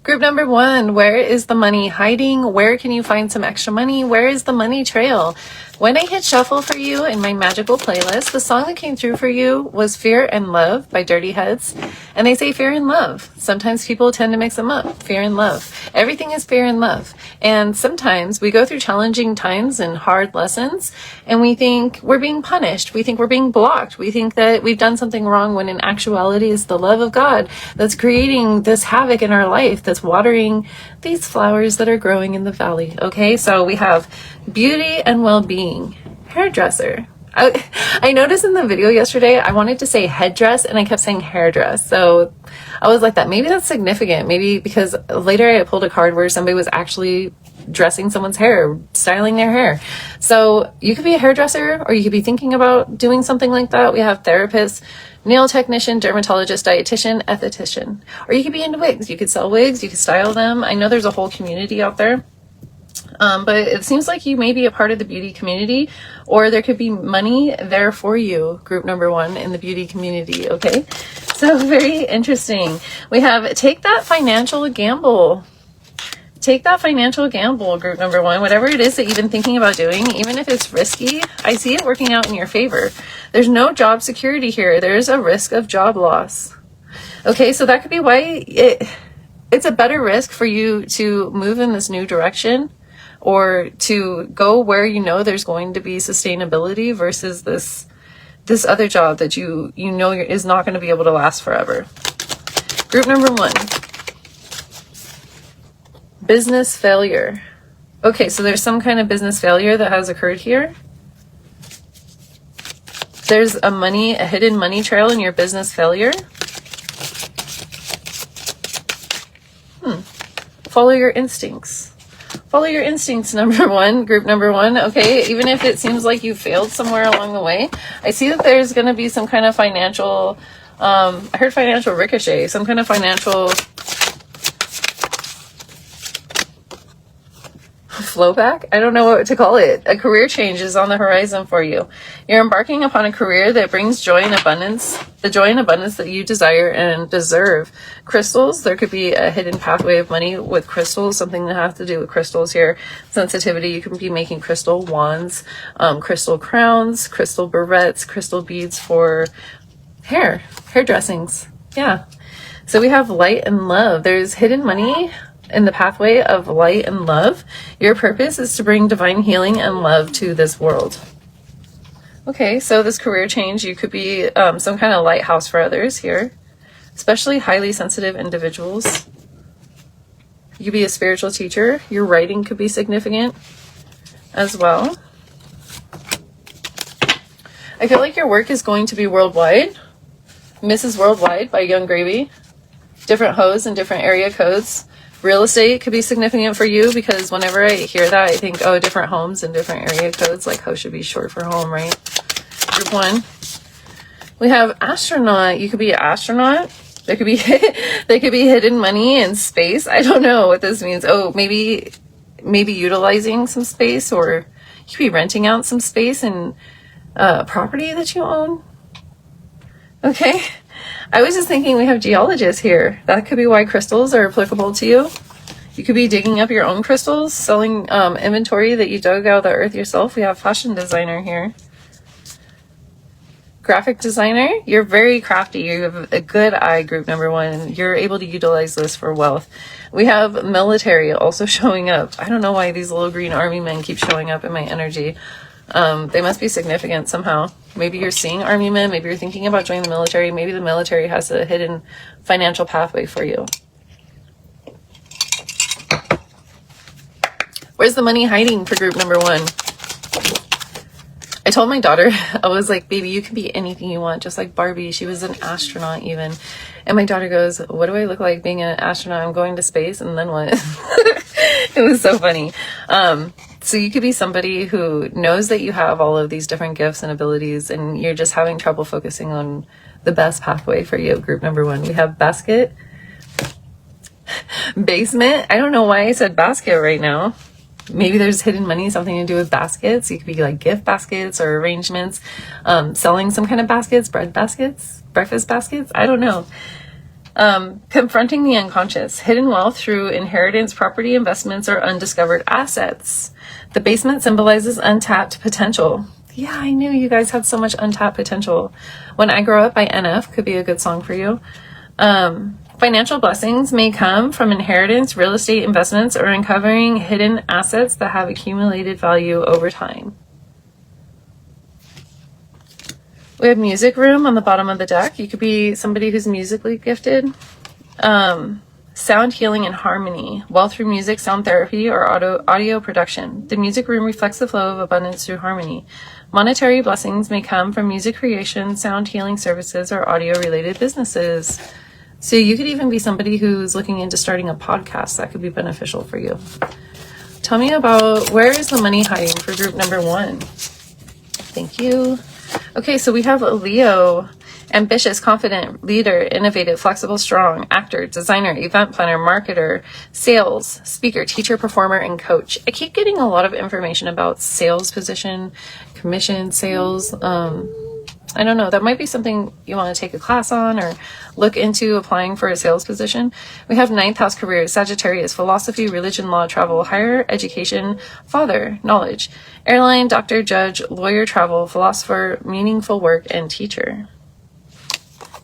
Group number 1, where is the money hiding? Where can you find some extra money? Where is the money trail? When I hit shuffle for you in my magical playlist, the song that came through for you was Fear and Love by Dirty Heads. And they say fear and love. Sometimes people tend to mix them up. Fear and love. Everything is fear and love. And sometimes we go through challenging times and hard lessons, and we think we're being punished. We think we're being blocked. We think that we've done something wrong, when in actuality it's the love of God that's creating this havoc in our life, that's watering these flowers that are growing in the valley. Okay, so we have beauty and well-being. Hairdresser. I noticed in the video yesterday, I wanted to say headdress and I kept saying hairdress. So I was like, that maybe that's significant. Maybe because later I pulled a card where somebody was actually dressing someone's hair, styling their hair. So you could be a hairdresser, or you could be thinking about doing something like that. We have therapists, nail technician, dermatologist, dietitian, esthetician, or you could be into wigs. You could sell wigs, you could style them. I know there's a whole community out there. But it seems like you may be a part of the beauty community, or there could be money there for you, group number 1 in the beauty community. Okay, so very interesting. We have take that financial gamble. Take that financial gamble, group number 1. Whatever it is that you've been thinking about doing, even if it's risky, I see it working out in your favor. There's no job security here. There's a risk of job loss. Okay, so that could be why it's a better risk for you to move in this new direction, or to go where you know there's going to be sustainability, versus this other job that you know is not going to be able to last forever. Group number 1, business failure. Okay, so there's some kind of business failure that has occurred here. There's a hidden money trail in your business failure. Follow your instincts. Follow your instincts, number 1, group number 1. Okay, even if it seems like you failed somewhere along the way, I see that there's going to be some kind of financial, I heard financial ricochet, some kind of financial flow back. I don't know what to call it. A career change is on the horizon for you. You're embarking upon a career that brings joy and abundance, the joy and abundance that you desire and deserve. Crystals, there could be a hidden pathway of money with crystals, something that has to do with crystals here. Sensitivity, you can be making crystal wands, crystal crowns, crystal barrettes, crystal beads for hair dressings. Yeah. So we have light and love. There's hidden money in the pathway of light and love. Your purpose is to bring divine healing and love to this world. Okay, so this career change, you could be some kind of lighthouse for others here, especially highly sensitive individuals. You could be a spiritual teacher. Your writing could be significant as well. I feel like your work is going to be worldwide. Mrs. Worldwide by Young Gravy. Different hoes and different area codes. Real estate could be significant for you, because whenever I hear that, I think, oh, different homes and different area codes, like hoe should be short for home, right? Group 1. We have astronaut. You could be an astronaut. There could be hidden money in space. I don't know what this means. Oh, maybe utilizing some space, or you could be renting out some space in property that you own. Okay. I was just thinking we have geologists here. That could be why crystals are applicable to you. You could be digging up your own crystals, selling inventory that you dug out of the earth yourself. We have fashion designer here. Graphic designer, you're very crafty. You have a good eye, group number 1. You're able to utilize this for wealth. We have military also showing up. I don't know why these little green army men keep showing up in my energy. They must be significant somehow. Maybe you're seeing army men. Maybe you're thinking about joining the military. Maybe the military has a hidden financial pathway for you. Where's the money hiding for group number 1? I told my daughter, I was like, baby, you can be anything you want, just like Barbie. She was an astronaut even. And my daughter goes, what do I look like being an astronaut? I'm going to space, and then what? It was so funny. So you could be somebody who knows that you have all of these different gifts and abilities, and you're just having trouble focusing on the best pathway for you, group number 1. We have basket, basement. I don't know why I said basket right now. Maybe there's hidden money, something to do with baskets. You could be like gift baskets or arrangements, selling some kind of baskets, bread baskets, breakfast baskets. I don't know. Confronting the unconscious, hidden wealth through inheritance, property, investments, or undiscovered assets. The basement symbolizes untapped potential. Yeah, I knew you guys had so much untapped potential. When I Grow Up by NF could be a good song for you. Financial blessings may come from inheritance, real estate investments, or uncovering hidden assets that have accumulated value over time. We have music room on the bottom of the deck. You could be somebody who's musically gifted. Sound healing and harmony, wealth through music, sound therapy, or audio production. The music room reflects the flow of abundance through harmony. Monetary blessings may come from music creation, sound healing services, or audio-related businesses. So you could even be somebody who's looking into starting a podcast. That could be beneficial for you. Tell me about, where is the money hiding for group number 1? Thank you. Okay, so we have a Leo. Ambitious, confident, leader, innovative, flexible, strong, actor, designer, event planner, marketer, sales, speaker, teacher, performer, and coach. I keep getting a lot of information about sales position, commission, sales. I don't know. That might be something you want to take a class on or look into applying for a sales position. We have 9th house careers, Sagittarius, philosophy, religion, law, travel, higher education, father, knowledge, airline, doctor, judge, lawyer, travel, philosopher, meaningful work, and teacher.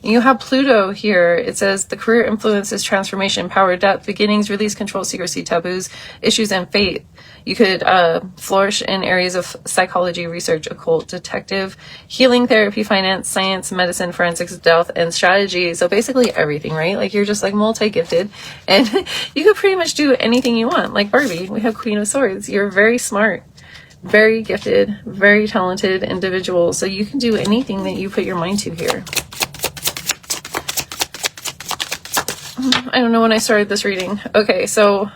You have Pluto here. It says the career influences transformation, power, depth, beginnings, release, control, secrecy, taboos, issues, and fate. You could flourish in areas of psychology, research, occult, detective, healing, therapy, finance, science, medicine, forensics, death, and strategy. So basically everything, right? Like you're just like multi-gifted and you could pretty much do anything you want. Like Barbie, we have Queen of Swords. You're very smart, very gifted, very talented individual. So you can do anything that you put your mind to here. I don't know when I started this reading. Okay, so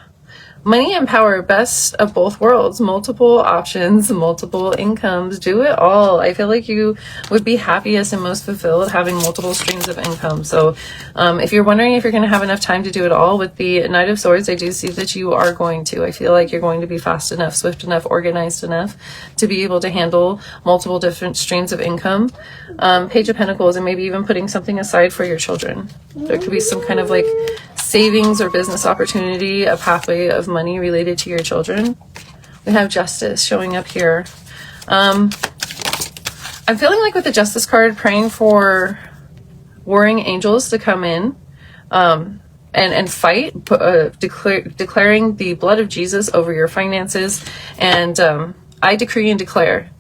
money and power, best of both worlds, multiple options, multiple incomes, do it all. I feel like you would be happiest and most fulfilled having multiple streams of income. So if you're wondering if you're going to have enough time to do it all, with the Knight of Swords, I do see that you are going to. I feel like you're going to be fast enough, swift enough, organized enough to be able to handle multiple different streams of income. Page of Pentacles, and maybe even putting something aside for your children. There could be some kind of like savings or business opportunity, a pathway of money related to your children. We have Justice showing up here. I'm feeling like with the Justice card, praying for warring angels to come in and fight, declaring the blood of Jesus over your finances. And I decree and declare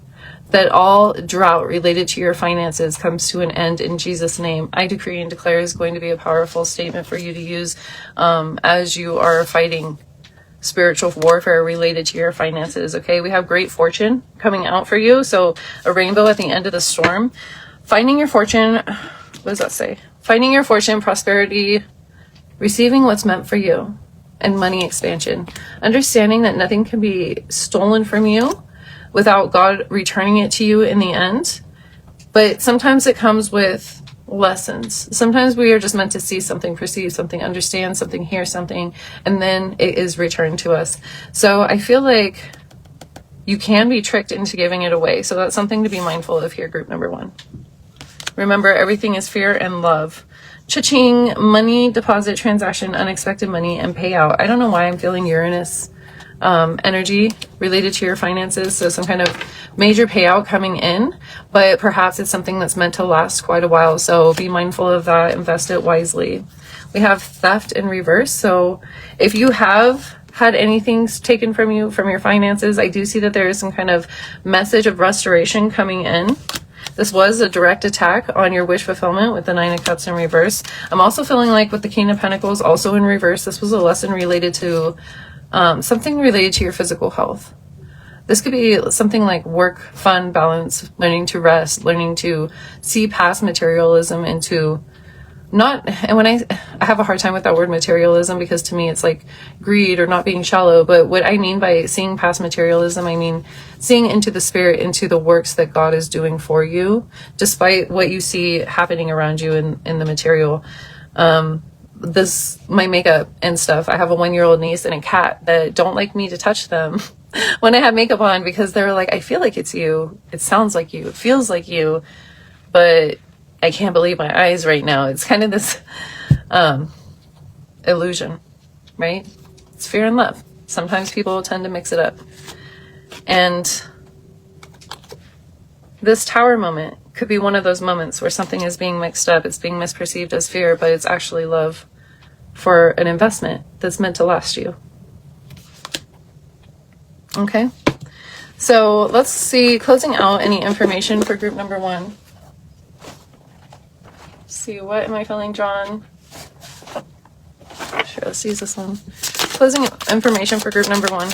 that all drought related to your finances comes to an end in Jesus' name. I decree and declare is going to be a powerful statement for you to use as you are fighting spiritual warfare related to your finances. Okay, we have great fortune coming out for you. So a rainbow at the end of the storm. Finding your fortune, what does that say? Finding your fortune, prosperity, receiving what's meant for you, and money expansion. Understanding that nothing can be stolen from you without God returning it to you in the end. But sometimes it comes with lessons. Sometimes we are just meant to see something, perceive something, understand something, hear something, and then it is returned to us. So I feel like you can be tricked into giving it away. So that's something to be mindful of here, group number 1. Remember, everything is fear and love. Cha-ching, money, deposit, transaction, unexpected money, and payout. I don't know why I'm feeling Uranus energy related to your finances. So some kind of major payout coming in, but perhaps it's something that's meant to last quite a while. So be mindful of that. Invest it wisely. We have theft in reverse. So if you have had anything taken from you, from your finances, I do see that there is some kind of message of restoration coming in. This was a direct attack on your wish fulfillment with the 9 of Cups in reverse. I'm also feeling like with the King of Pentacles also in reverse, this was a lesson related to something related to your physical health. This could be something like work, fun, balance, learning to rest, learning to see past materialism into not, and when I have a hard time with that word materialism, because to me it's like greed or not being shallow. But what I mean by seeing past materialism, I mean seeing into the spirit, into the works that God is doing for you, despite what you see happening around you in the material. My makeup and stuff. I have a 1-year-old niece and a cat that don't like me to touch them when I have makeup on, because they're like, I feel like it's you. It sounds like you. It feels like you. But I can't believe my eyes right now. It's kind of this illusion, right? It's fear and love. Sometimes people tend to mix it up. And this tower moment could be one of those moments where something is being mixed up. It's being misperceived as fear, but it's actually love for an investment that's meant to last you. Okay. So let's see, closing out any information for group number 1. Let's see, what am I feeling drawn? Sure, let's use this one. Closing information for group number 1.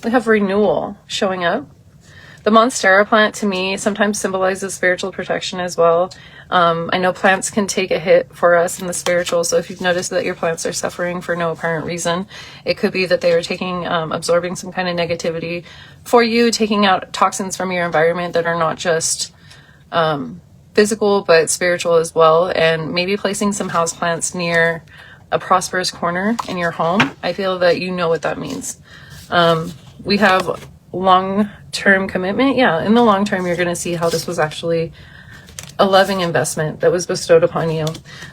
We have renewal showing up. The Monstera plant to me sometimes symbolizes spiritual protection as well. I know plants can take a hit for us in the spiritual, so if you've noticed that your plants are suffering for no apparent reason, it could be that they are absorbing some kind of negativity for you, taking out toxins from your environment that are not just physical but spiritual as well, and maybe placing some houseplants near a prosperous corner in your home. I feel that you know what that means. We have long-term commitment. Yeah, in the long term, you're going to see how this was actually a loving investment that was bestowed upon you.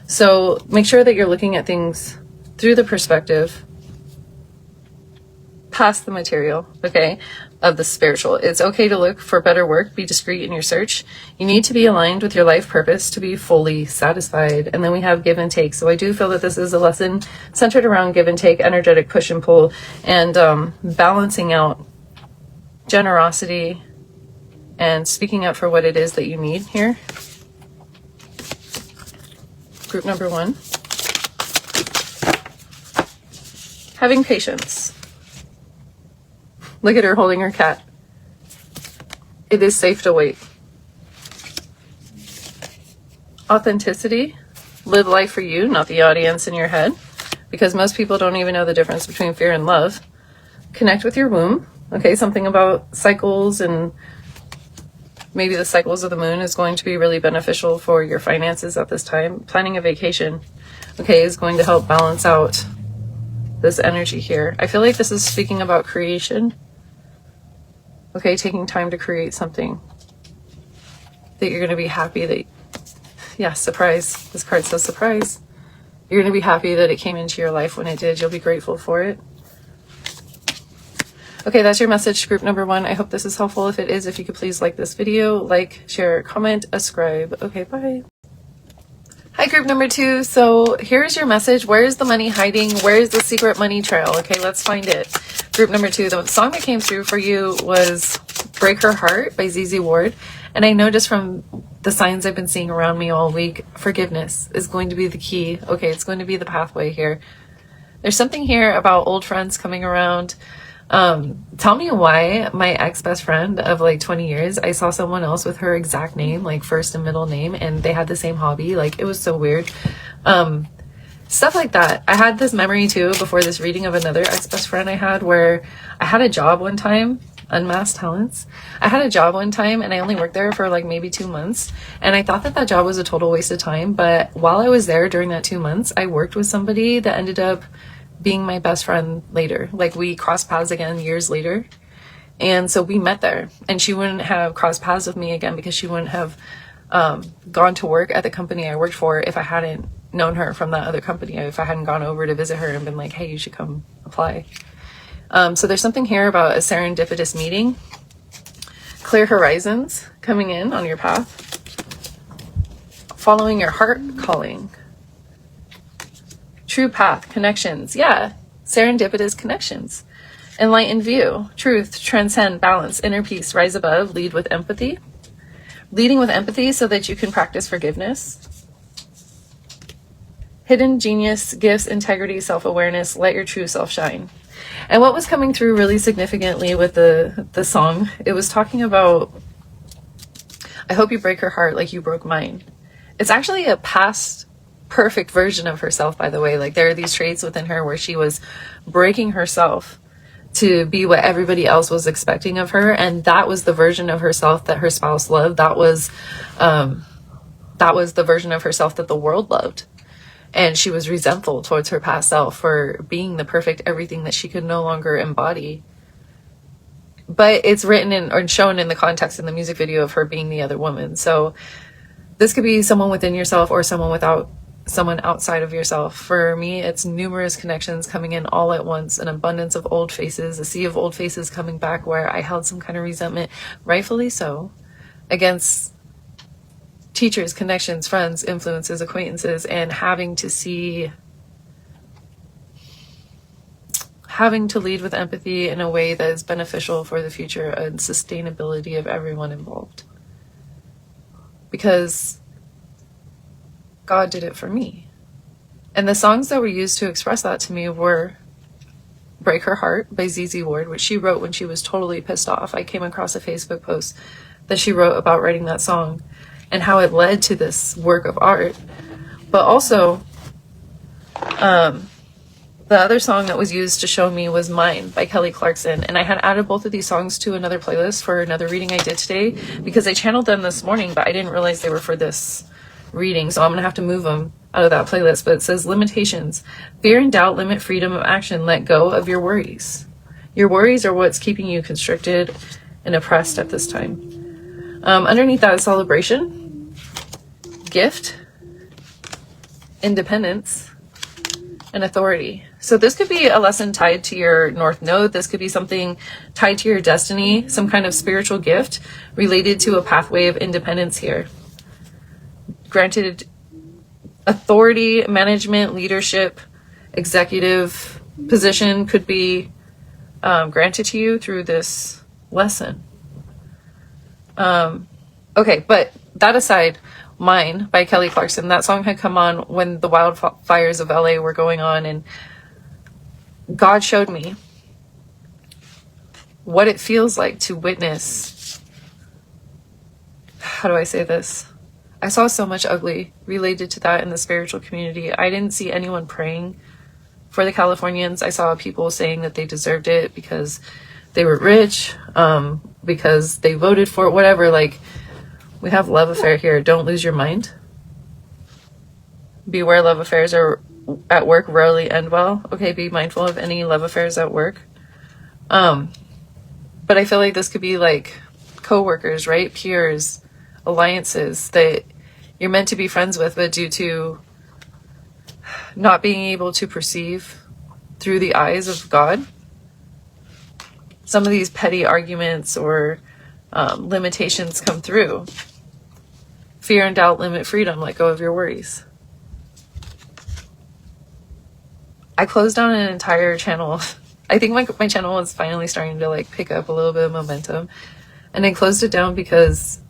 So make sure that you're looking at things through the perspective past the material, okay, of the spiritual. It's okay to look for better work, be discreet in your search. You need to be aligned with your life purpose to be fully satisfied. And then we have give and take. So I do feel that this is a lesson centered around give and take, energetic push and pull, and balancing out generosity and speaking up for what it is that you need here. Group number 1. Having patience. Look at her holding her cat. It is safe to wait. Authenticity. Live life for you, not the audience in your head, because most people don't even know the difference between fear and love. Connect with your womb. Okay, something about cycles, and maybe the cycles of the moon is going to be really beneficial for your finances at this time. Planning a vacation, okay, is going to help balance out this energy here. I feel like this is speaking about creation. Okay, taking time to create something that you're going to be happy that, yeah, surprise. This card says surprise. You're going to be happy that it came into your life when it did. You'll be grateful for it. Okay, that's your message, group number 1. I hope this is helpful. If it is, if you could please like this video, like, share, comment, subscribe. Okay, bye. Hi, group number 2. So here's your message. Where is the money hiding? Where is the secret money trail? Okay, let's find it. Group number 2, the song that came through for you was Break Her Heart by ZZ Ward. And I know just from the signs I've been seeing around me all week, forgiveness is going to be the key. Okay, it's going to be the pathway here. There's something here about old friends coming around. Tell me why my ex-best friend of like 20 years, I saw someone else with her exact name, like first and middle name, and they had the same hobby. Like, it was so weird. Stuff like that. I had this memory too before this reading of another ex-best friend I had, where I had a job one time, Unmasked Talents. I had a job one time and I only worked there for like maybe 2 months. And I thought that that job was a total waste of time. But while I was there during that 2 months, I worked with somebody that ended up being my best friend later. Like, we crossed paths again years later. And so we met there, and she wouldn't have crossed paths with me again because she wouldn't have gone to work at the company I worked for if I hadn't known her from that other company, if I hadn't gone over to visit her and been like, hey, you should come apply. So there's something here about a serendipitous meeting, clear horizons coming in on your path, following your heart calling, true path, connections. Yeah, serendipitous connections. Enlightened view, truth, transcend, balance, inner peace, rise above, lead with empathy. Leading with empathy so that you can practice forgiveness. Hidden genius, gifts, integrity, self-awareness, let your true self shine. And what was coming through really significantly with the song, it was talking about, I hope you break her heart like you broke mine. It's actually a past perfect version of herself, by the way. Like, there are these traits within her where she was breaking herself to be what everybody else was expecting of her, and that was the version of herself that her spouse loved. That was the version of herself that the world loved, and she was resentful towards her past self for being the perfect everything that she could no longer embody. But it's written in or shown in the context in the music video of her being the other woman. So This could be someone within yourself or someone outside of yourself. For me, it's numerous connections coming in all at once, an abundance of old faces, a sea of old faces coming back where I held some kind of resentment, rightfully so, against teachers, connections, friends, influences, acquaintances, and having to lead with empathy in a way that is beneficial for the future and sustainability of everyone involved. Because God did it for me. And the songs that were used to express that to me were Break Her Heart by ZZ Ward, which she wrote when she was totally pissed off. I came across a Facebook post that she wrote about writing that song and how it led to this work of art. But also, the other song that was used to show me was Mine by Kelly Clarkson. And I had added both of these songs to another playlist for another reading I did today because I channeled them this morning, but I didn't realize they were for this reading. So I'm going to have to move them out of that playlist. But it says limitations. Fear and doubt limit freedom of action. Let go of your worries. Your worries are what's keeping you constricted and oppressed at this time. Underneath that is celebration, gift, independence, and authority. So this could be a lesson tied to your North Node. This could be something tied to your destiny, some kind of spiritual gift related to a pathway of independence here. Granted, authority, management, leadership, executive position could be granted to you through this lesson. Okay, but that aside, Mine by Kelly Clarkson, that song had come on when the wildfires of LA were going on, and God showed me what it feels like to witness. How do I say this? I saw so much ugly related to that in the spiritual community. I didn't see anyone praying for the Californians. I saw people saying that they deserved it because they were rich, because they voted for it, whatever. Like, we have love affair here. Don't lose your mind. Beware, love affairs are at work rarely end well. Okay, be mindful of any love affairs at work. But I feel like this could be like co-workers, right? Peers, alliances that you're meant to be friends with, but due to not being able to perceive through the eyes of God, some of these petty arguments or limitations come through. Fear and doubt limit freedom. Let go of your worries. I closed down an entire channel. I think my channel was finally starting to like pick up a little bit of momentum, and I closed it down because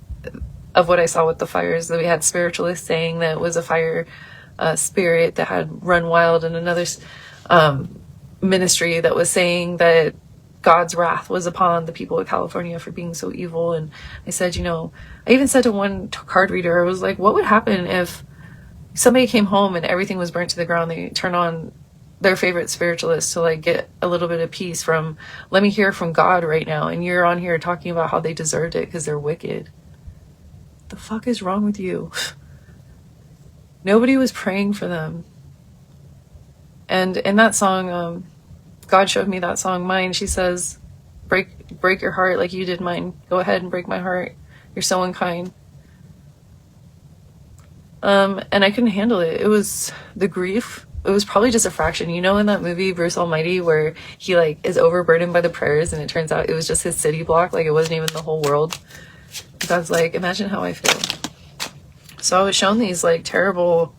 of what I saw with the fires. That we had spiritualists saying that it was a fire spirit that had run wild, and another ministry that was saying that God's wrath was upon the people of California for being so evil. And I said, I even said to one card reader, I was like, what would happen if somebody came home and everything was burnt to the ground? They turn on their favorite spiritualist to like get a little bit of peace from, let me hear from God right now. And you're on here talking about how they deserved it because they're wicked. The fuck is wrong with you? Nobody was praying for them. And in that song, God showed me that song, Mine. She says, break your heart like you did mine. Go ahead and break my heart. You're so unkind. And I couldn't handle it. It was the grief. It was probably just a fraction. In that movie, Bruce Almighty, where he like is overburdened by the prayers and it turns out it was just his city block. Like it wasn't even the whole world. God's like, imagine how I feel. So I was shown these like terrible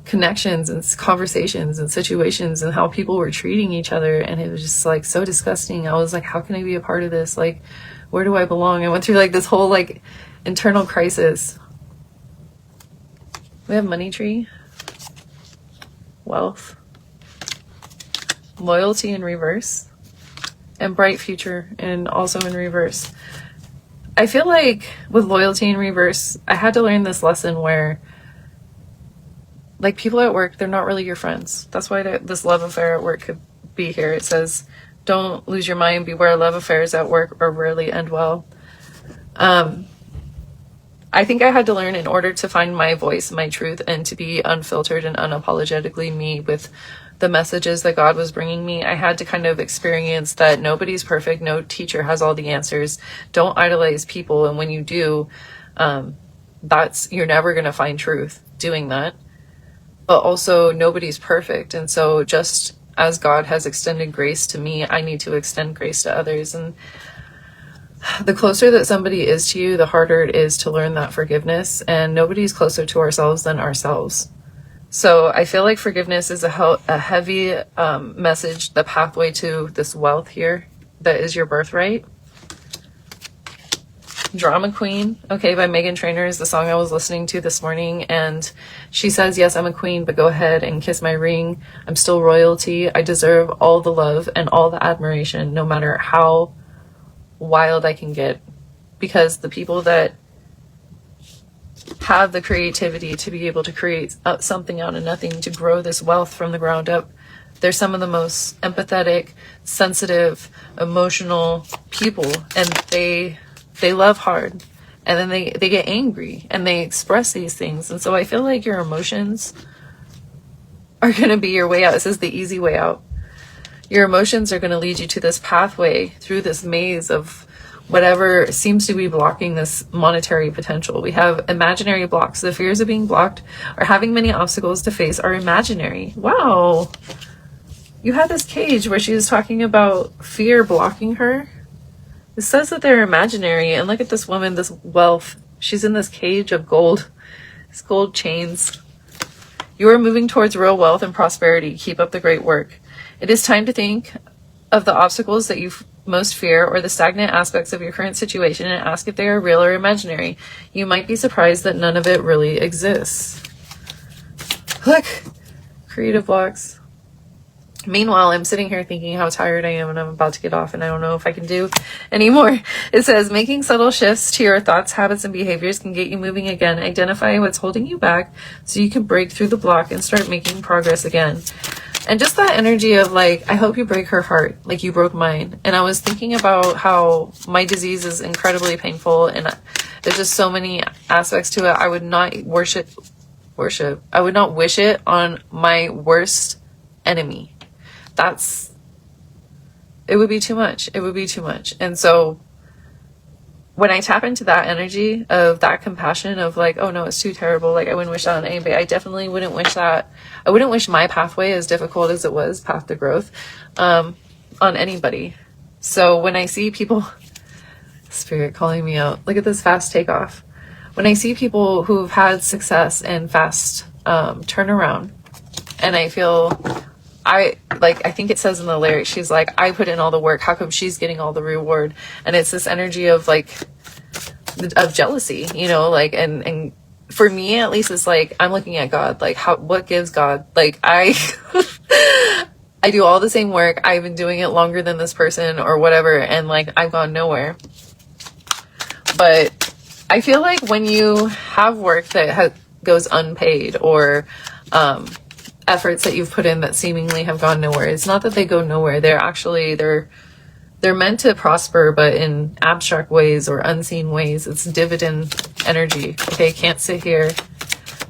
connections and conversations and situations and how people were treating each other, and it was just like so disgusting. I was like, how can I be a part of this? Like, where do I belong? I went through like this whole like internal crisis. We have money tree, wealth, loyalty in reverse, and bright future and also in reverse. I feel like with loyalty in reverse, I had to learn this lesson where like people at work, they're not really your friends. That's why this love affair at work could be here. It says, don't lose your mind. Beware, love affairs at work or rarely end well. I think I had to learn in order to find my voice, my truth, and to be unfiltered and unapologetically me with the messages that God was bringing me. I had to kind of experience that nobody's perfect. No teacher has all the answers. Don't idolize people. And when you do, you're never going to find truth doing that. But also, nobody's perfect. And so just as God has extended grace to me, I need to extend grace to others. And the closer that somebody is to you, the harder it is to learn that forgiveness. And nobody's closer to ourselves than ourselves. So I feel like forgiveness is a heavy message, the pathway to this wealth here that is your birthright. Drama Queen, okay, by Meghan Trainor is the song I was listening to this morning, and she says, yes, I'm a queen, but go ahead and kiss my ring. I'm still royalty. I deserve all the love and all the admiration, no matter how wild I can get, because the people that have the creativity to be able to create something out of nothing, to grow this wealth from the ground up, they're some of the most empathetic, sensitive, emotional people, and they love hard, and then they get angry and they express these things. And so I feel like your emotions are going to be your way out. It says the easy way out. Your emotions are going to lead you to this pathway through this maze of whatever seems to be blocking this monetary potential. We have imaginary blocks. The fears of being blocked or having many obstacles to face are imaginary. Wow. You had this cage where she was talking about fear blocking her. It says that they're imaginary, and look at this woman, this wealth. She's in this cage of gold, these gold chains. You are moving towards real wealth and prosperity. Keep up the great work. It is time to think of the obstacles that you most fear or the stagnant aspects of your current situation and ask if they are real or imaginary. You might be surprised that none of it really exists. Look, creative blocks. Meanwhile, I'm sitting here thinking how tired I am and I'm about to get off and I don't know if I can do anymore. It says, making subtle shifts to your thoughts, habits, and behaviors can get you moving again. Identify what's holding you back so you can break through the block and start making progress again. And just that energy of like, I hope you break her heart like you broke mine. And I was thinking about how my disease is incredibly painful and there's just so many aspects to it. I would not I would not wish it on my worst enemy. It would be too much. It would be too much. And so when I tap into that energy of that compassion of like, oh no, it's too terrible. Like I wouldn't wish that on anybody. I definitely wouldn't wish that. I wouldn't wish my pathway, as difficult as it was, path to growth, on anybody. So when I see people, spirit calling me out, look at this fast takeoff. When I see people who've had success and fast turnaround, and I feel, I think it says in the lyrics, she's like, I put in all the work, how come she's getting all the reward? And it's this energy of like, of jealousy, you know, like, and for me at least, it's like, I'm looking at God, like what gives God? Like I do all the same work. I've been doing it longer than this person or whatever. And like, I've gone nowhere. But I feel like when you have work that goes unpaid or, efforts that you've put in that seemingly have gone nowhere. It's not that they go nowhere. They're meant to prosper, but in abstract ways or unseen ways. It's dividend energy. Okay, can't sit here.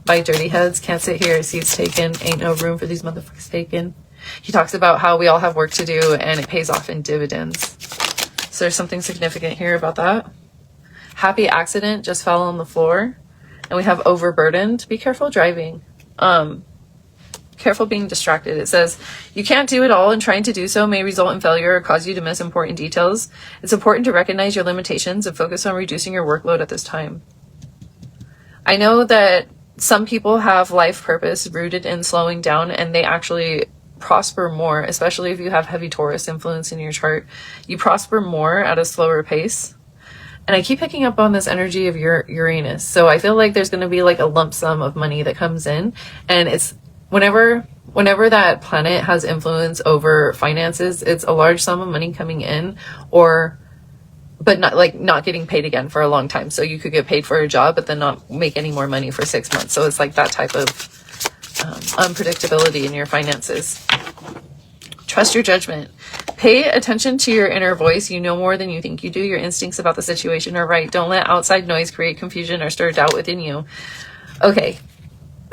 By Dirty Heads, can't sit here. Seats taken. Ain't no room for these motherfuckers taken. He talks about how we all have work to do and it pays off in dividends. So there's something significant here about that. Happy accident, just fell on the floor. And we have overburdened. Be careful driving. Careful being distracted. It says, you can't do it all and trying to do so may result in failure or cause you to miss important details. It's important to recognize your limitations and focus on reducing your workload at this time. I know that some people have life purpose rooted in slowing down and they actually prosper more, especially if you have heavy Taurus influence in your chart. You prosper more at a slower pace. And I keep picking up on this energy of Uranus. So I feel like there's going to be like a lump sum of money that comes in, and it's whenever that planet has influence over finances, it's a large sum of money coming in, but not getting paid again for a long time. So you could get paid for a job, but then not make any more money for 6 months. So it's like that type of unpredictability in your finances. Trust your judgment. Pay attention to your inner voice. You know more than you think you do. Your instincts about the situation are right. Don't let outside noise create confusion or stir doubt within you. Okay.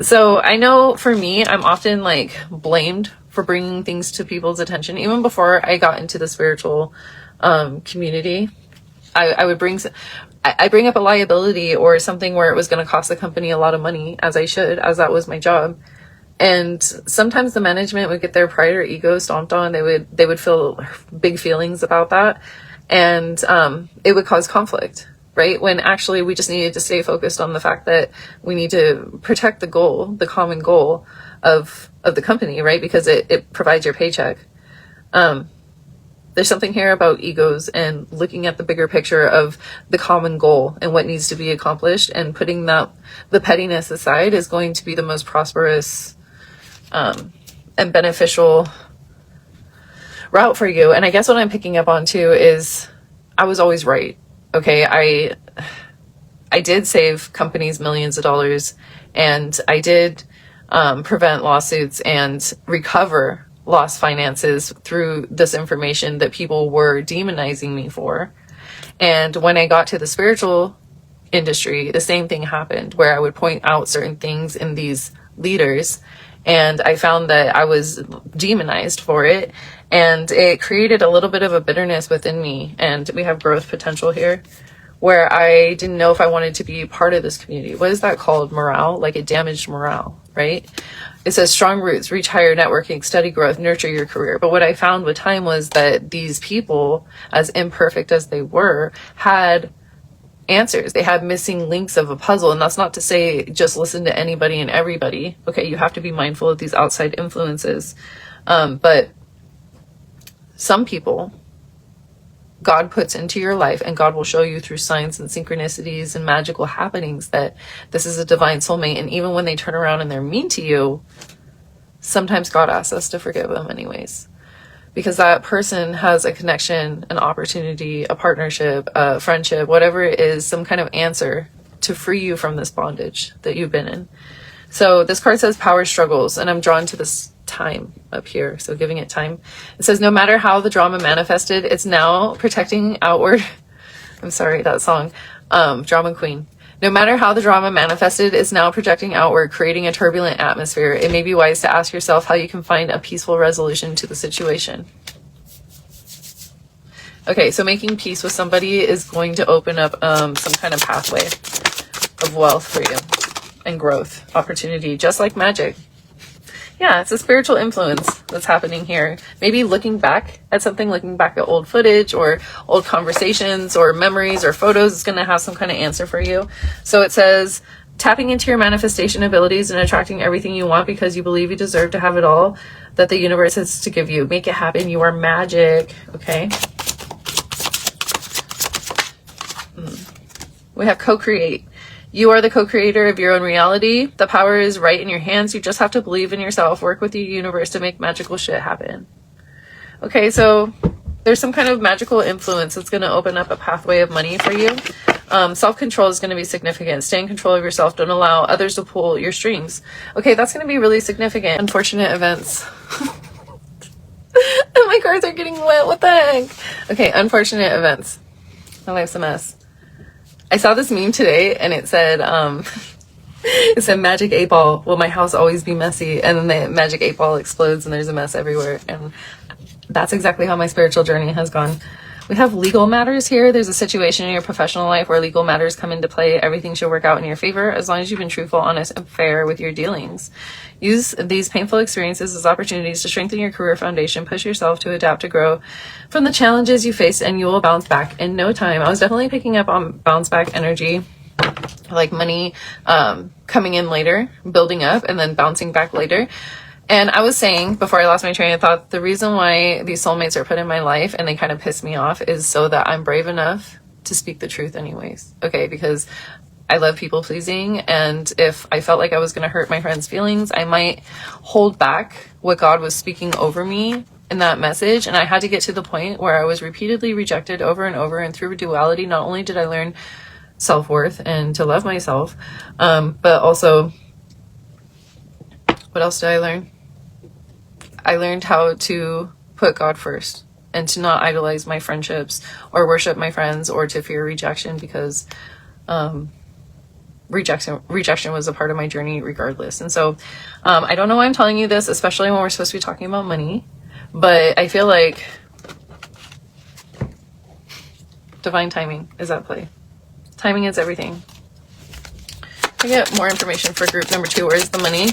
So I know for me, I'm often like blamed for bringing things to people's attention. Even before I got into the spiritual community, I would bring, I bring up a liability or something where it was going to cost the company a lot of money, as I should, as that was my job. And sometimes the management would get their pride or ego stomped on. They would feel big feelings about that. And it would cause conflict, right? When actually we just needed to stay focused on the fact that we need to protect the goal, the common goal of the company, right? Because it provides your paycheck. There's something here about egos and looking at the bigger picture of the common goal and what needs to be accomplished, and putting the pettiness aside is going to be the most prosperous and beneficial route for you. And I guess what I'm picking up on too is I was always right. Okay. I did save companies millions of dollars, and I did prevent lawsuits and recover lost finances through this information that people were demonizing me for. And when I got to the spiritual industry, the same thing happened, where I would point out certain things in these leaders, and I found that I was demonized for it, and it created a little bit of a bitterness within me. And we have growth potential here, where I didn't know if I wanted to be part of this community. What is that called? Morale? Like, it damaged morale, right? It says strong roots, reach higher networking, study growth, nurture your career. But what I found with time was that these people, as imperfect as they were, had answers. They had missing links of a puzzle. And that's not to say just listen to anybody and everybody. Okay, you have to be mindful of these outside influences. But some people God puts into your life, and God will show you through signs and synchronicities and magical happenings that this is a divine soulmate. And even when they turn around and they're mean to you, sometimes God asks us to forgive them anyways, because that person has a connection, an opportunity, a partnership, a friendship, whatever it is, some kind of answer to free you from this bondage that you've been in. So this card says power struggles, and I'm drawn to this time up here, so giving it time. It says no matter how the drama manifested, it's now protecting outward. I'm sorry, that song, Drama Queen. No matter how the drama manifested, it's now projecting outward, creating a turbulent atmosphere. It may be wise to ask yourself how you can find a peaceful resolution to the situation. Okay, so making peace with somebody is going to open up some kind of pathway of wealth for you and growth, opportunity, just like magic. Yeah, it's a spiritual influence that's happening here. Maybe looking back at something, looking back at old footage or old conversations or memories or photos is going to have some kind of answer for you. So it says tapping into your manifestation abilities and attracting everything you want because you believe you deserve to have it all that the universe has to give you. Make it happen. You are magic. Okay. We have co-create. You are the co-creator of your own reality. The power is right in your hands. You just have to believe in yourself, work with the universe to make magical shit happen. Okay, so there's some kind of magical influence that's going to open up a pathway of money for you. Self-control is going to be significant. Stay in control of yourself. Don't allow others to pull your strings. Okay, that's going to be really significant. Unfortunate events. My cards are getting wet. What the heck? Okay, unfortunate events. My life's a mess. I saw this meme today, and it said, it said magic 8-ball. Will my house always be messy? And then the magic 8-ball explodes and there's a mess everywhere. And that's exactly how my spiritual journey has gone. We have legal matters here. There's a situation in your professional life where legal matters come into play. Everything should work out in your favor as long as you've been truthful, honest, and fair with your dealings. Use these painful experiences as opportunities to strengthen your career foundation. Push yourself to adapt, to grow from the challenges you face, and you will bounce back in no time. I was definitely picking up on bounce back energy, like money coming in later, building up, and then bouncing back later. And I was saying before I lost my train of thought, the reason why these soulmates are put in my life and they kind of piss me off is so that I'm brave enough to speak the truth anyways. Okay, because I love people pleasing, and if I felt like I was going to hurt my friend's feelings, I might hold back what God was speaking over me in that message. And I had to get to the point where I was repeatedly rejected over and over, and through duality, not only did I learn self-worth and to love myself, but also, what else did I learn? I learned how to put God first and to not idolize my friendships or worship my friends or to fear rejection, because rejection was a part of my journey regardless. And so I don't know why I'm telling you this, especially when we're supposed to be talking about money, but I feel like Divine timing is at play. Timing is everything. I get more information for group number 2. Where's the money?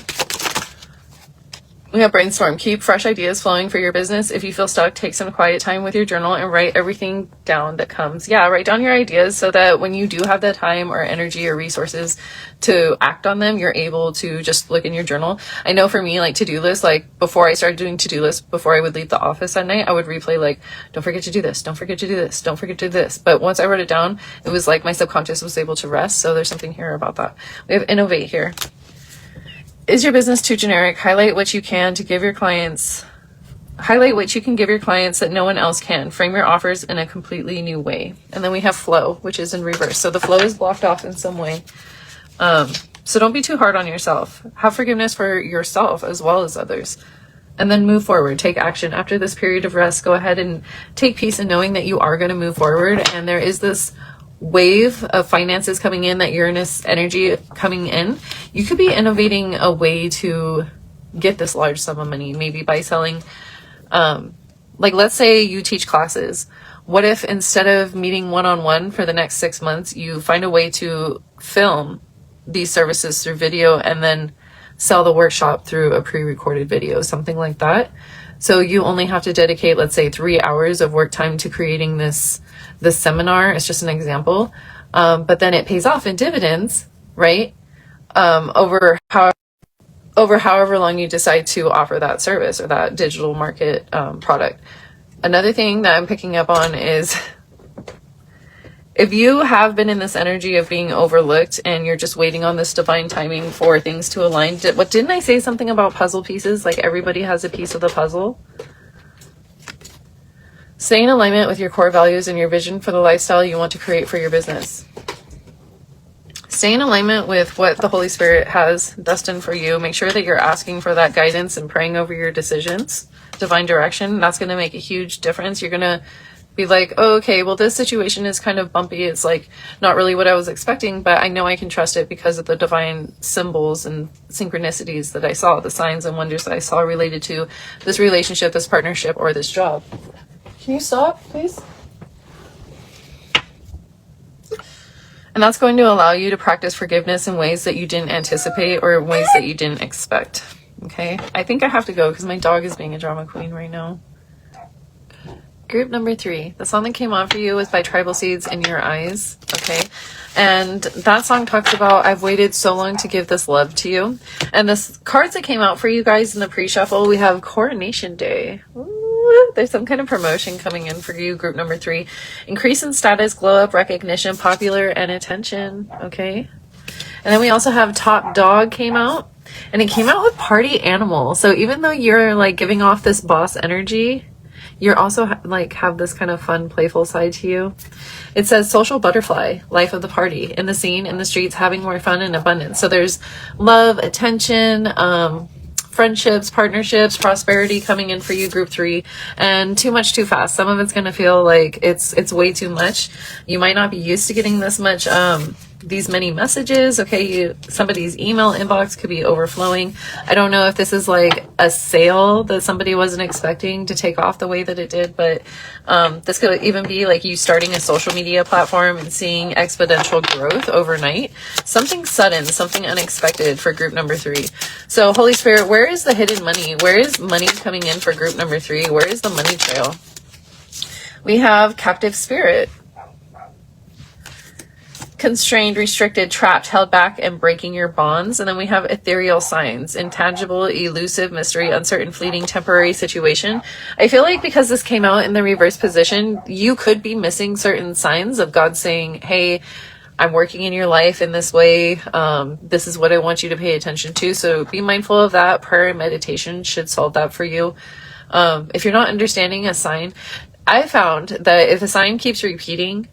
We have brainstorm. Keep fresh ideas flowing for your business. If you feel stuck, take some quiet time with your journal and write everything down that comes. Yeah, write down your ideas so that when you do have the time or energy or resources to act on them, you're able to just look in your journal. I know for me, like to-do lists, like before I started doing to-do lists, before I would leave the office at night, I would replay like, don't forget to do this, don't forget to do this, don't forget to do this. But once I wrote it down, it was like my subconscious was able to rest. So there's something here about that. We have innovate here. Is your business too generic? Highlight what you can to give your clients. Highlight what you can give your clients that no one else can. Frame your offers in a completely new way. And then we have flow, which is in reverse. So the flow is blocked off in some way. So don't be too hard on yourself. Have forgiveness for yourself as well as others. And then move forward. Take action. After this period of rest, go ahead and take peace in knowing that you are going to move forward. And there is this wave of finances coming in, that Uranus energy coming in. You could be innovating a way to get this large sum of money, maybe by selling, like let's say you teach classes. What if instead of meeting one-on-one for the next 6 months, you find a way to film these services through video and then sell the workshop through a pre-recorded video, something like that. So you only have to dedicate, let's say, 3 hours of work time to creating this seminar. It's just an example. But then it pays off in dividends, right? Over however long you decide to offer that service or that digital market product. Another thing that I'm picking up on is if you have been in this energy of being overlooked and you're just waiting on this divine timing for things to align. Didn't I say something about puzzle pieces? Like everybody has a piece of the puzzle. Stay in alignment with your core values and your vision for the lifestyle you want to create for your business. Stay in alignment with what the Holy Spirit has destined for you. Make sure that you're asking for that guidance and praying over your decisions, divine direction. That's going to make a huge difference. You're going to be like, oh, okay, well, this situation is kind of bumpy. It's like not really what I was expecting, but I know I can trust it because of the divine symbols and synchronicities that I saw, the signs and wonders that I saw related to this relationship, this partnership, or this job. Can you stop, please? And that's going to allow you to practice forgiveness in ways that you didn't anticipate or in ways that you didn't expect. Okay, I think I have to go because my dog is being a drama queen right now. Group number 3, the song that came on for you was by Tribal Seeds, In Your Eyes. Okay, and that song talks about, I've waited so long to give this love to you. And the cards that came out for you guys in the pre-shuffle, we have Coronation Day. Ooh, there's some kind of promotion coming in for you, group number 3. Increase in status, glow up, recognition, popular, and attention. Okay, and then we also have Top Dog came out, and it came out with Party Animal. So even though you're like giving off this boss energy, you're also like have this kind of fun, playful side to you. It says social butterfly, life of the party, in the scene, in the streets, having more fun and abundance. So there's love, attention, friendships, partnerships, prosperity coming in for you, group 3, and too much too fast. Some of it's going to feel like it's way too much. You might not be used to getting this much, these many messages. Okay, somebody's email inbox could be overflowing. I don't know if this is like a sale that somebody wasn't expecting to take off the way that it did, but this could even be like you starting a social media platform and seeing exponential growth overnight. Something sudden, something unexpected for group number 3. So Holy Spirit, where is the hidden money? Where is money coming in for group number 3? Where is the money trail? We have captive spirit. Constrained, restricted, trapped, held back, and breaking your bonds. And then we have ethereal signs, intangible, elusive, mystery, uncertain, fleeting, temporary situation. I feel like because this came out in the reverse position, you could be missing certain signs of God saying, hey, I'm working in your life in this way. This is what I want you to pay attention to. So be mindful of that. Prayer and meditation should solve that for you. If you're not understanding a sign, I found that if a sign keeps repeating,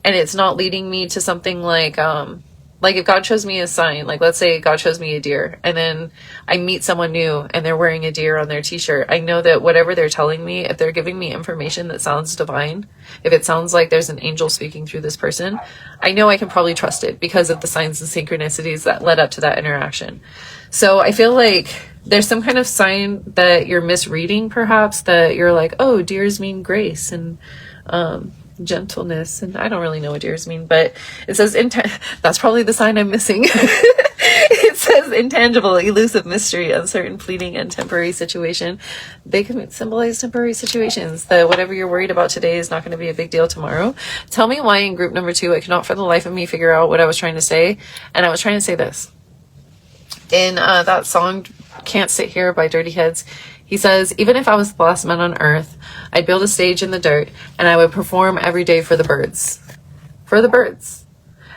and it's not leading me to something like if God shows me a sign, like let's say God shows me a deer, and then I meet someone new and they're wearing a deer on their t-shirt. I know that whatever they're telling me, if they're giving me information that sounds divine, if it sounds like there's an angel speaking through this person, I know I can probably trust it because of the signs and synchronicities that led up to that interaction. So I feel like there's some kind of sign that you're misreading, perhaps, that you're like, oh, deers mean grace, and gentleness, and I don't really know what deers mean, but it says that's probably the sign I'm missing. It says intangible, elusive, mystery, uncertain, fleeting, and temporary situation. They can symbolize temporary situations, that whatever you're worried about today is not going to be a big deal tomorrow. Tell me why in group number 2 I cannot for the life of me figure out what I was trying to say. And I was trying to say this in that song Can't Sit Here by Dirty Heads. He says, even if I was the last man on earth, I'd build a stage in the dirt and I would perform every day for the birds. For the birds.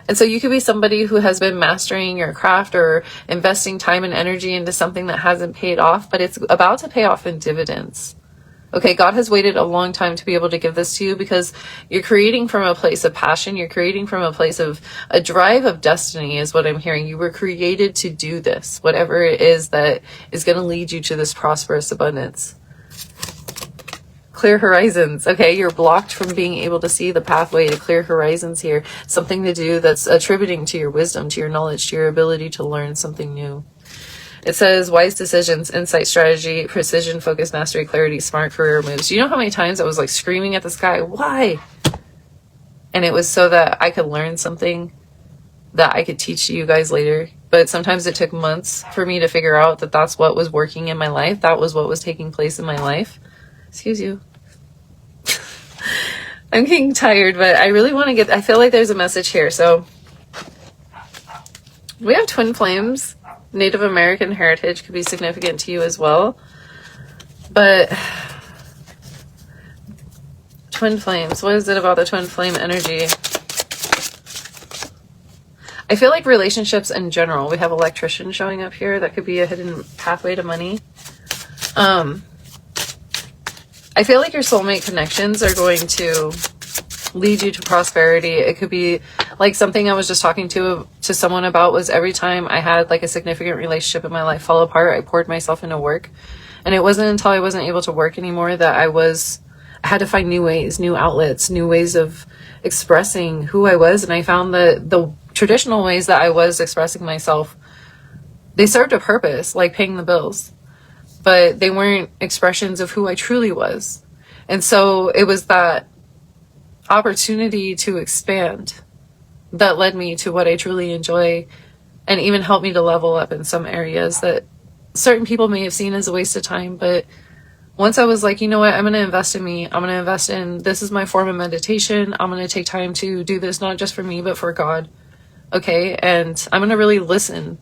And so you could be somebody who has been mastering your craft or investing time and energy into something that hasn't paid off, but it's about to pay off in dividends. Okay, God has waited a long time to be able to give this to you because you're creating from a place of passion. You're creating from a place of a drive of destiny is what I'm hearing. You were created to do this, whatever it is that is going to lead you to this prosperous abundance. Clear horizons. Okay, you're blocked from being able to see the pathway to clear horizons here. Something to do that's attributing to your wisdom, to your knowledge, to your ability to learn something new. It says wise decisions, insight, strategy, precision, focus, mastery, clarity, smart career moves. Do you know how many times I was like screaming at the sky? Why? And it was so that I could learn something that I could teach to you guys later. But sometimes it took months for me to figure out that that's what was working in my life. That was what was taking place in my life. Excuse you. I'm getting tired, but I really want to I feel like there's a message here. So we have twin flames. Native American heritage could be significant to you as well. But twin flames, what is it about the twin flame energy? I feel like relationships in general, we have electrician showing up here. That could be a hidden pathway to money. I feel like your soulmate connections are going to lead you to prosperity. It could be like something I was just talking to someone about was every time I had like a significant relationship in my life fall apart, I poured myself into work. And it wasn't until I wasn't able to work anymore that I had to find new ways, new outlets, new ways of expressing who I was. And I found that the traditional ways that I was expressing myself, they served a purpose, like paying the bills, but they weren't expressions of who I truly was. And so it was that opportunity to expand that led me to what I truly enjoy and even helped me to level up in some areas that certain people may have seen as a waste of time. But once I was like, you know what, I'm going to invest in me. I'm going to invest in, this is my form of meditation. I'm going to take time to do this, not just for me, but for God. Okay. And I'm going to really listen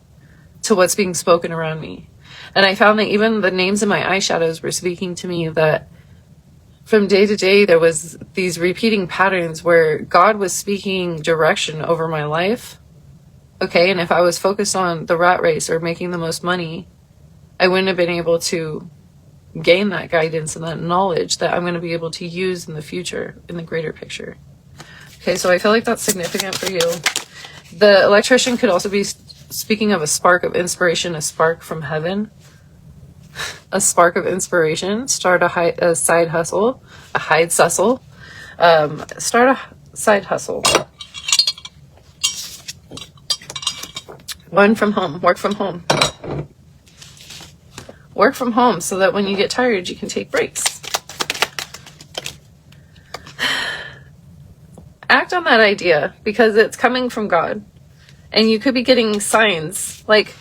to what's being spoken around me. And I found that even the names in my eyeshadows were speaking to me, that from day to day, there was these repeating patterns where God was speaking direction over my life. Okay. And if I was focused on the rat race or making the most money, I wouldn't have been able to gain that guidance and that knowledge that I'm going to be able to use in the future, in the greater picture. Okay. So I feel like that's significant for you. The electrician could also be speaking of a spark of inspiration, a spark from heaven. A spark of inspiration. Start a side hustle, a hide sussle. Start a side hustle. One from home. Work from home. Work from home so that when you get tired, you can take breaks. Act on that idea because it's coming from God. And you could be getting signs like,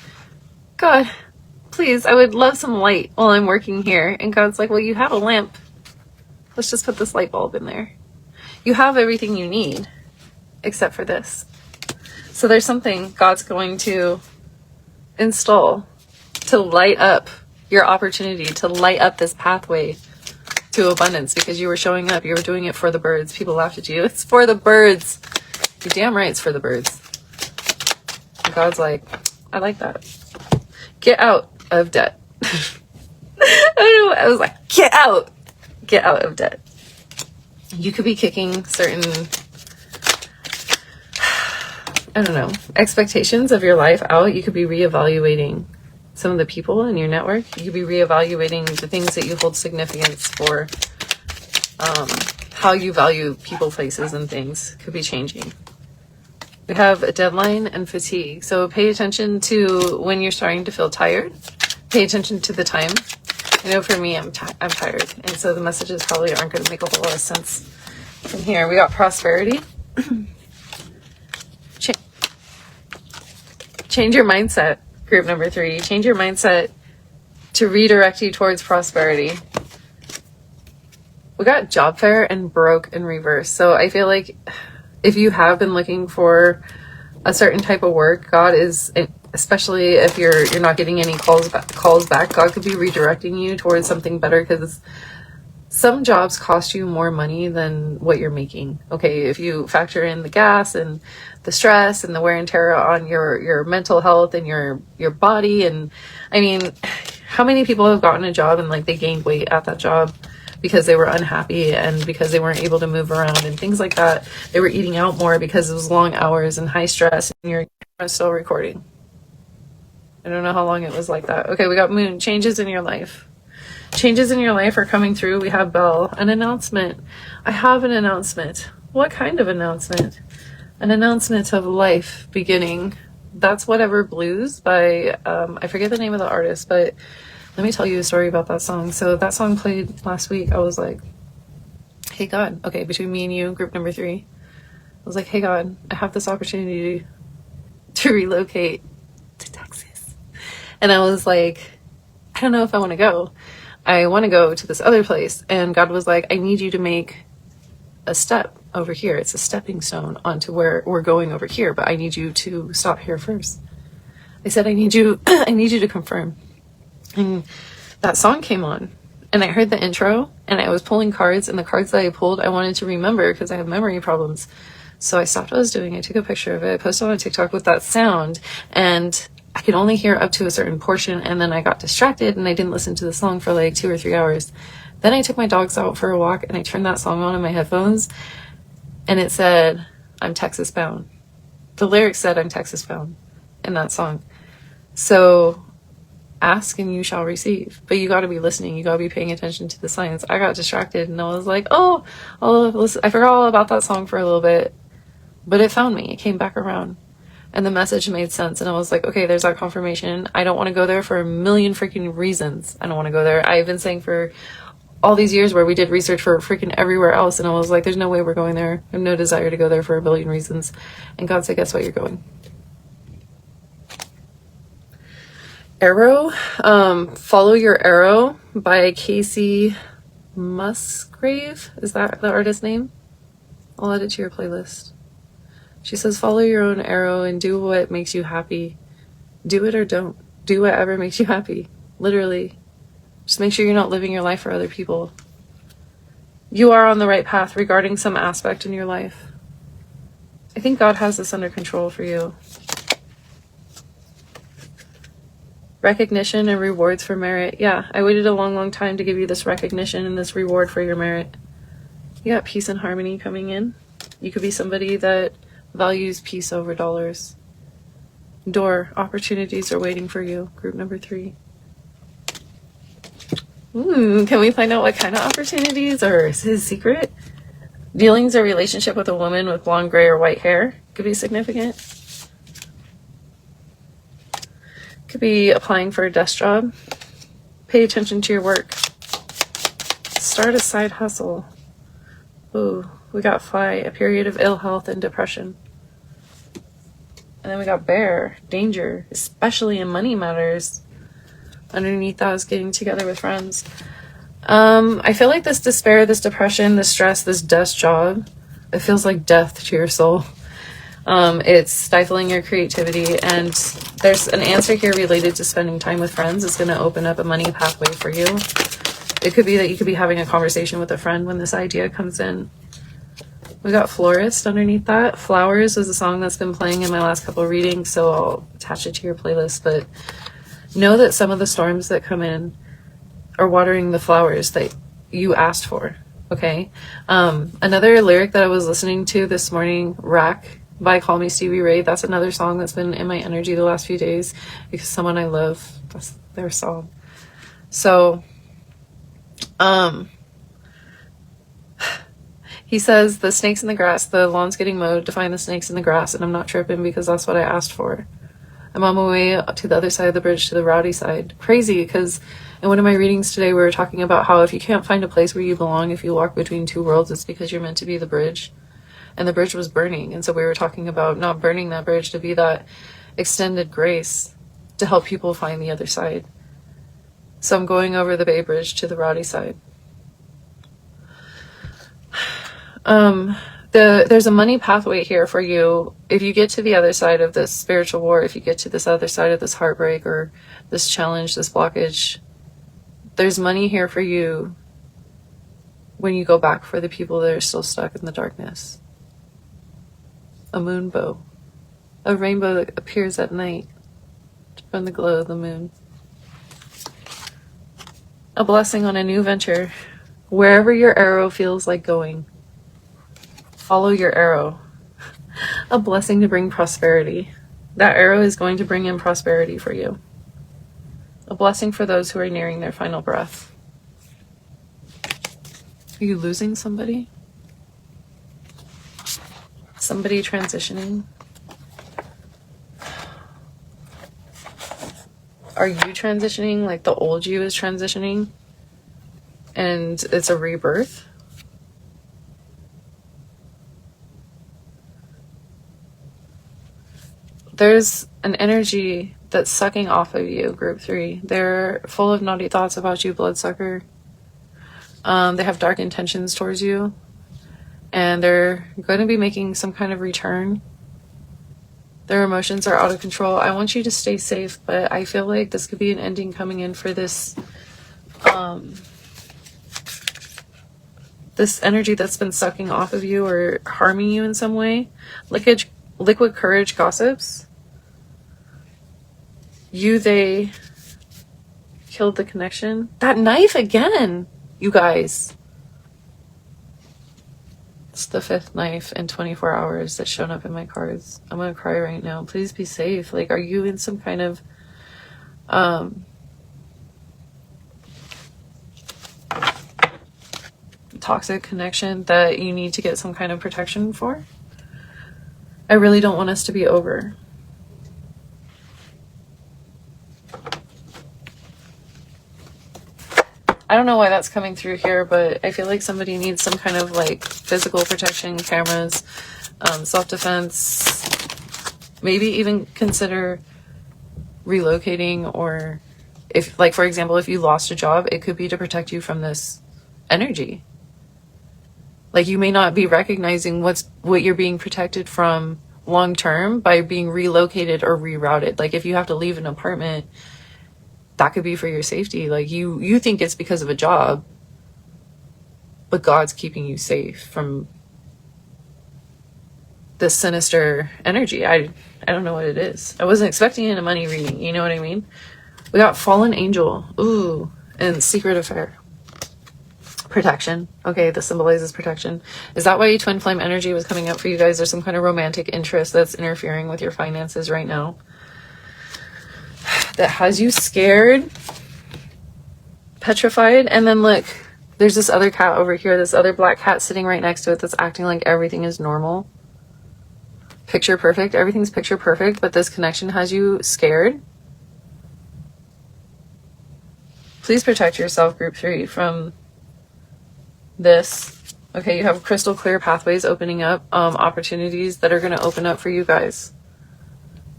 God, please, I would love some light while I'm working here. And God's like, well, you have a lamp. Let's just put this light bulb in there. You have everything you need except for this. So there's something God's going to install to light up your opportunity, to light up this pathway to abundance, because you were showing up. You were doing it for the birds. People laughed at you. It's for the birds. You're damn right it's for the birds. And God's like, I like that. Get out of debt. I don't know. I was like, get out of debt. You could be kicking certain, I don't know, expectations of your life out. You could be reevaluating some of the people in your network. You could be reevaluating the things that you hold significance for. How you value people, places, and things could be changing. We have a deadline and fatigue. So pay attention to when you're starting to feel tired. Pay attention to the time. I know for me, I'm tired. And so the messages probably aren't going to make a whole lot of sense And here we got prosperity. Change your mindset, group number 3. Change your mindset to redirect you towards prosperity. We got job fair and broke in reverse. So I feel like if you have been looking for a certain type of work, God is, especially if you're not getting any calls back, God could be redirecting you towards something better, because some jobs cost you more money than what you're making. Okay, if you factor in the gas and the stress and the wear and tear on your mental health and your body. And I mean, how many people have gotten a job and like they gained weight at that job because they were unhappy and because they weren't able to move around and things like that. They were eating out more because it was long hours and high stress, and your camera's still recording. I don't know how long it was like that. Okay, we got moon. Changes in your life. Changes in your life are coming through. We have bell. An announcement. I have an announcement. What kind of announcement? An announcement of life beginning. That's Whatever Blues by, I forget the name of the artist, but let me tell you a story about that song. So that song played last week. I was like, hey God, okay, between me and you, group number 3, I was like, hey God, I have this opportunity to relocate to Texas. And I was like, I don't know if I want to go. I want to go to this other place. And God was like, I need you to make a step over here. It's a stepping stone onto where we're going over here, but I need you to stop here first. I said, I need you to confirm. And that song came on and I heard the intro and I was pulling cards, and the cards that I pulled, I wanted to remember because I have memory problems. So I stopped what I was doing. I took a picture of it. I posted on TikTok with that sound, and I could only hear up to a certain portion, and then I got distracted and I didn't listen to the song for like 2 or 3 hours. Then I took my dogs out for a walk and I turned that song on in my headphones, and it said, I'm Texas bound. The lyrics said, I'm Texas bound in that song. So ask and you shall receive. But you got to be listening. You got to be paying attention to the signs. I got distracted and I was like, I forgot all about that song for a little bit. But it found me. It came back around. And the message made sense. And I was like, okay, there's that confirmation. I don't want to go there for a million freaking reasons. I don't want to go there. I've been saying for all these years where we did research for freaking everywhere else. And I was like, there's no way we're going there. I have no desire to go there for a billion reasons. And God said, guess what? You're going. Arrow. Follow Your Arrow by Casey Musgrave. Is that the artist name? I'll add it to your playlist. She says, follow your own arrow and do what makes you happy. Do it or don't. Do whatever makes you happy. Literally. Just make sure you're not living your life for other people. You are on the right path regarding some aspect in your life. I think God has this under control for you. Recognition and rewards for merit. Yeah, I waited a long, long time to give you this recognition and this reward for your merit. You got peace and harmony coming in. You could be somebody that values peace over dollars. Door. Opportunities are waiting for you. Group number 3. Can we find out what kind of opportunities, or is his secret? Dealings or relationship with a woman with blonde, gray, or white hair could be significant. Could be applying for a desk job. Pay attention to your work. Start a side hustle. Ooh, we got fly, a period of ill health and depression. And then we got bear, danger, especially in money matters. Underneath that is getting together with friends. I feel like this despair, this depression, this stress, this desk job, it feels like death to your soul. It's stifling your creativity, and there's an answer here related to spending time with friends. It's going to open up a money pathway for you. It could be that you could be having a conversation with a friend when this idea comes in. We got florist underneath that. Flowers is a song that's been playing in my last couple of readings, so I'll attach it to your playlist. But know that some of the storms that come in are watering the flowers that you asked for. Okay. Another lyric that I was listening to this morning, Rack by Call Me Stevie Ray. That's another song that's been in my energy the last few days because someone I love, that's their song. So, he says, the snakes in the grass, the lawn's getting mowed to find the snakes in the grass, and I'm not tripping because that's what I asked for. I'm on my way to the other side of the bridge, to the rowdy side. Crazy, because in one of my readings today, we were talking about how if you can't find a place where you belong, if you walk between two worlds, it's because you're meant to be the bridge. And the bridge was burning. And so we were talking about not burning that bridge, to be that extended grace to help people find the other side. So I'm going over the Bay Bridge to the rowdy side. There's a money pathway here for you. If you get to the other side of this spiritual war, if you get to this other side of this heartbreak or this challenge, this blockage, there's money here for you when you go back for the people that are still stuck in the darkness. A moon bow. A rainbow that appears at night from the glow of the moon. A blessing on a new venture. Wherever your arrow feels like going, follow your arrow. A blessing to bring prosperity. That arrow is going to bring in prosperity for you. A blessing for those who are nearing their final breath. Are you losing somebody? Somebody transitioning? Are you transitioning like the old you is transitioning? And it's a rebirth? There's an energy that's sucking off of you, group 3. They're full of naughty thoughts about you, bloodsucker. They have dark intentions towards you. And they're going to be making some kind of return. Their emotions are out of control. I want you to stay safe, but I feel like this could be an ending coming in for this this energy that's been sucking off of you or harming you in some way. Liquid courage gossips. They killed the connection. That knife again, you guys. It's the 5th knife in 24 hours that's shown up in my cards. I'm gonna cry right now. Please be safe. Like, are you in some kind of toxic connection that you need to get some kind of protection for? I really don't want us to be over. I don't know why that's coming through here, but I feel like somebody needs some kind of like physical protection, cameras, self-defense, maybe even consider relocating, or if, like, for example, if you lost a job, it could be to protect you from this energy. Like, you may not be recognizing what you're being protected from long term by being relocated or rerouted. Like, if you have to leave an apartment, that could be for your safety. Like, you think it's because of a job, but God's keeping you safe from this sinister energy. I don't know what it is. I wasn't expecting it in a money reading, you know what I mean? We got fallen angel, ooh, and secret affair. Protection. Okay, this symbolizes protection. Is that why twin flame energy was coming up for you guys? There's some kind of romantic interest that's interfering with your finances right now that has you scared, petrified. And then look, there's this other cat over here, this other black cat sitting right next to it that's acting like everything is normal. Picture perfect. Everything's picture perfect, but this connection has you scared. Please protect yourself, group 3, from this. Okay, you have crystal clear pathways opening up, opportunities that are going to open up for you guys.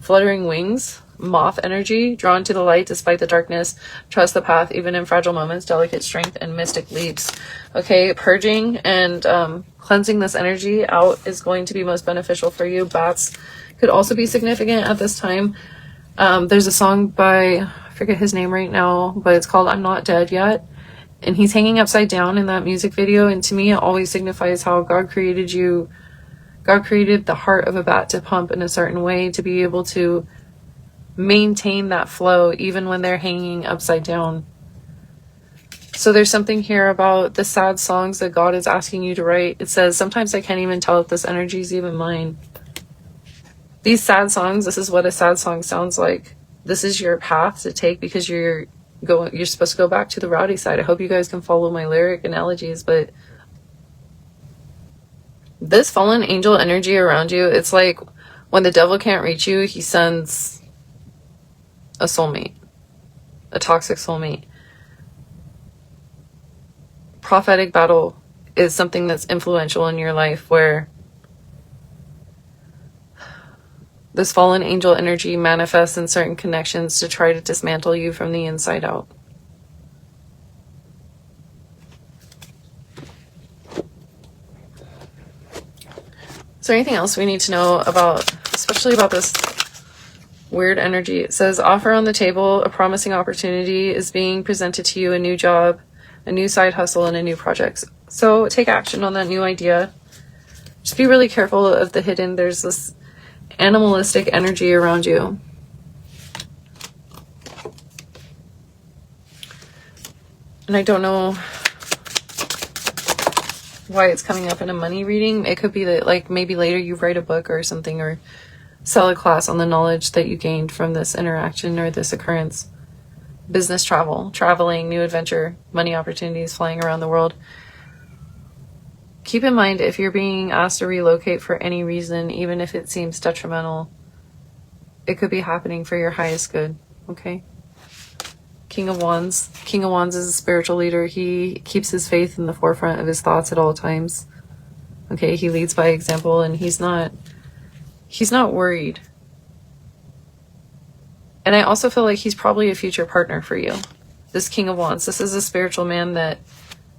Fluttering wings, moth energy, drawn to the light despite the darkness, trust the path even in fragile moments, delicate strength, and mystic leaps. Okay, purging and cleansing this energy out is going to be most beneficial for you. Bats could also be significant at this time. There's a song by, I forget his name right now, but it's called I'm Not Dead Yet. And he's hanging upside down in that music video. And to me, it always signifies how God created you. God created the heart of a bat to pump in a certain way to be able to maintain that flow even when they're hanging upside down. So there's something here about the sad songs that God is asking you to write. It says, sometimes I can't even tell if this energy is even mine. These sad songs, this is what a sad song sounds like. This is your path to take because you're supposed to go back to the rowdy side. I hope you guys can follow my lyric analogies, but this fallen angel energy around you, it's like when the devil can't reach you, he sends a soulmate, a toxic soulmate. Prophetic battle is something that's influential in your life, where this fallen angel energy manifests in certain connections to try to dismantle you from the inside out. Is there anything else we need to know about, especially about this weird energy? It says, offer on the table, a promising opportunity is being presented to you, a new job, a new side hustle, and a new project. So take action on that new idea. Just be really careful of the hidden. There's this animalistic energy around you. And I don't know why it's coming up in a money reading. It could be that, like, maybe later you write a book or something, or sell a class on the knowledge that you gained from this interaction or this occurrence. Business travel, traveling, new adventure, money opportunities, flying around the world. Keep in mind, if you're being asked to relocate for any reason, even if it seems detrimental, it could be happening for your highest good, okay? King of Wands. King of Wands is a spiritual leader. He keeps his faith in the forefront of his thoughts at all times. Okay, he leads by example, and he's not worried. And I also feel like he's probably a future partner for you. This King of Wands. This is a spiritual man that,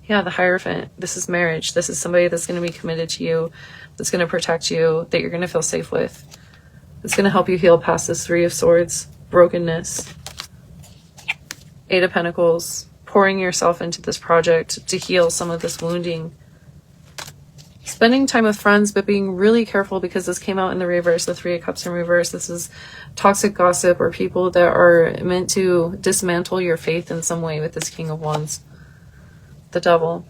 yeah, the Hierophant. This is marriage. This is somebody that's going to be committed to you, that's going to protect you, that you're going to feel safe with. It's going to help you heal past this Three of Swords, brokenness, Eight of Pentacles, pouring yourself into this project to heal some of this wounding. Spending time with friends, but being really careful, because this came out in the reverse, the Three of Cups in reverse. This is toxic gossip, or people that are meant to dismantle your faith in some way with this King of Wands. The Devil.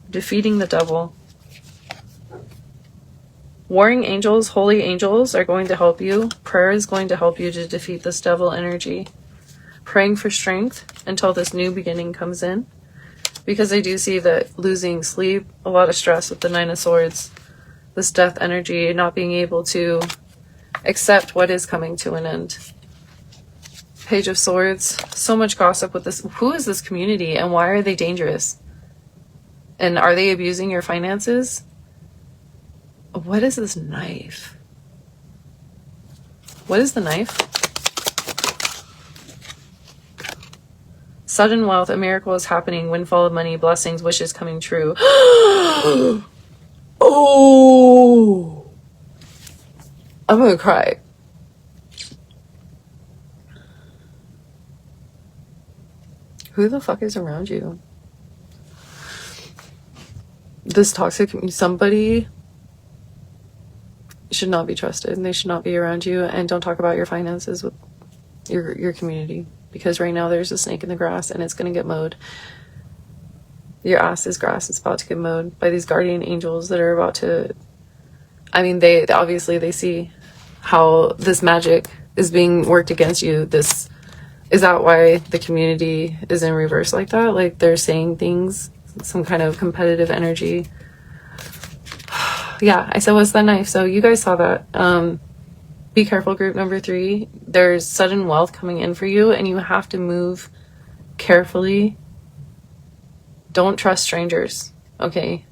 Defeating the Devil. Warring angels, holy angels are going to help you. Prayer is going to help you to defeat this devil energy. Praying for strength until this new beginning comes in. Because I do see that losing sleep, a lot of stress with the Nine of Swords, this death energy, not being able to accept what is coming to an end. Page of Swords, so much gossip with this. Who is this community, and why are they dangerous? And are they abusing your finances? What is this knife? What is the knife? Sudden wealth, a miracle is happening, windfall of money, blessings, wishes coming true. Oh! I'm gonna cry. Who the fuck is around you? This toxic, somebody should not be trusted, and they should not be around you. And don't talk about your finances with your community. Because right now there's a snake in the grass, and it's going to get mowed. Your ass is grass. It's about to get mowed by these guardian angels that are about to... I mean, they obviously, they see how this magic is being worked against you. Is that why the community is in reverse like that? Like, they're saying things, some kind of competitive energy. Yeah, I said, what's that knife? So you guys saw that. Be careful, group number 3. There's sudden wealth coming in for you, and you have to move carefully. Don't trust strangers, okay?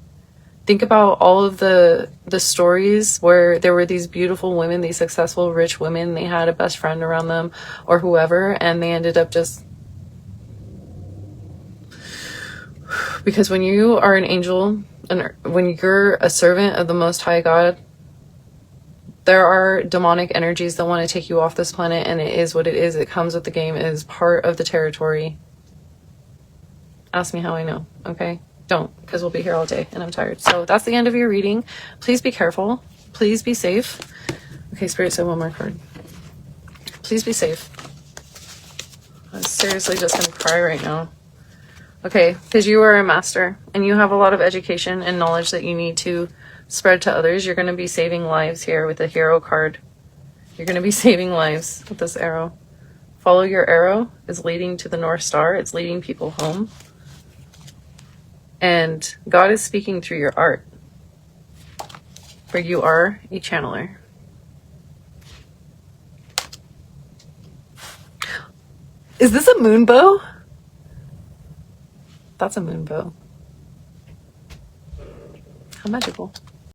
Think about all of the stories where there were these beautiful women, these successful, rich women. They had a best friend around them or whoever, and they ended up just... Because when you are an angel, and when you're a servant of the Most High God, there are demonic energies that want to take you off this planet, and it is what it is. It comes with the game. It is part of the territory. Ask me how I know, okay? Don't, because we'll be here all day, and I'm tired. So that's the end of your reading. Please be careful. Please be safe. Okay, Spirit said one more card. Please be safe. I'm seriously just going to cry right now. Okay, because you are a master, and you have a lot of education and knowledge that you need to spread to others. You're going to be saving lives here with the Hero card. You're going to be saving lives with this arrow. Follow your arrow is leading to the North Star. It's leading people home. And God is speaking through your art. For you are a channeler. Is this a moon bow? That's a moon bow. How magical.